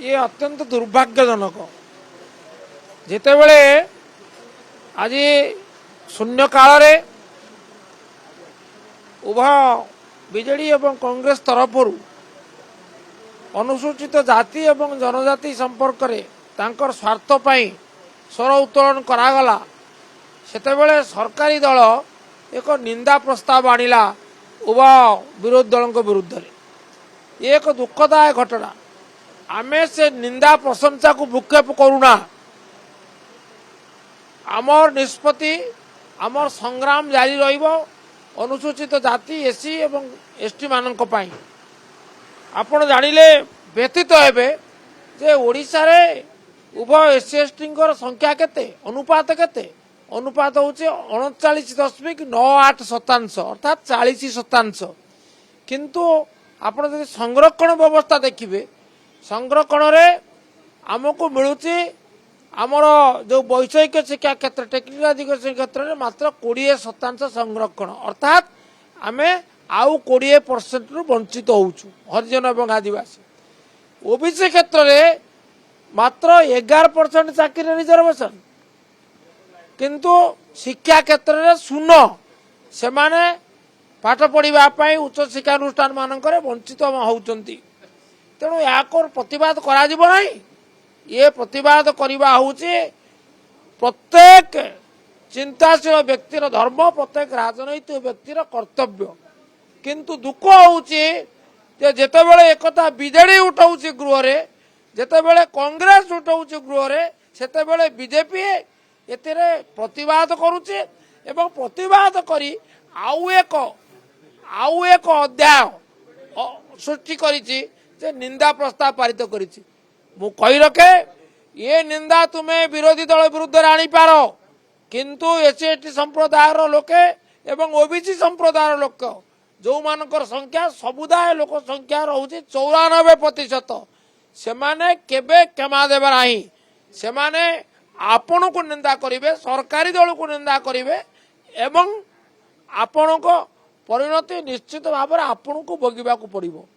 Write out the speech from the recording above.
ये अत्यंत दुर्भाग्यजनक जितेबले आज शून्य काल उभय बीजेडी एवं कांग्रेस तरफ अनुसूचित जाति एवं जनजाति संपर्क में तांकर स्वार्थ पाई स्वर उत्तोलन करागला सेतेबेले सरकारी दल एक निंदा प्रस्ताव आनिला उभय विरोधी दलों विरुद्ध में ये एक दुखदायक घटना। आमे से निंदा प्रशंसा को भूक्षेप करूना। आमर निष्पत्ति आमर संग्राम जारी रहिबो अनुसूचित जाति एससी एवं एसटी मानक पाई। आपण जानिले व्यतीत हेबे जे ओडिशा रे उभय एससी एसटी संख्या केते अनुपात होचे 39.98% अर्थात 40%। किंतु आपण जदि संरक्षण व्यवस्था देखिबे संरक्षण रे आमको मिलुची आमर जो वैषयिक शिक्षा क्षेत्र टेक्निकल एजुकेशन क्षेत्र में मात्र 20% संरक्षण अर्थात आमे आउ 20% रु वंचित होउछु हरिजन एवं आदिवासी। ओबीसी क्षेत्र में मात्र 11% चाकरी रिजर्वेशन किंतु शिक्षा क्षेत्र में शून्य से माने पाठ पढ़ा उच्च शिक्षानुष्ठान मानक वंचित होउचंती। तेणु या प्रतिवाद करा जिवो नाही। ये प्रतिवाद करवा होउचे प्रत्येक चिंताशील व्यक्तिर धर्म प्रत्येक राजनैतिक व्यक्तिर कर्तव्य। किंतु दुख होउचे जे जेतेबेले एकता बीजेडी उठाउचे गृह रे जेतेबेले कांग्रेस उठाउचे गृह रे सेतेबेले बीजेपी एतेरे प्रतिवाद करूचे एवं प्रतिवाद करी आउ एक अध्याय सृष्टि करिछि जे निंदा प्रस्ताव पारित करिछि। मु कहि रखे ये निंदा तुम्हें विरोधी दल विरुद्ध आनी पार किंतु एससी एसटी संप्रदायर लोके एवं ओबीसी संप्रदायर लोक जो मानकर संख्या समुदाय लोक संख्या रहुछि 94% से माने केबे क्षमा देबा नाही। से माने आपण को निंदा करिवे सरकारी दल को निंदा करिवे एवं आपण को परिणति निश्चित भाव में आपण को भोगिबा को पड़िबो।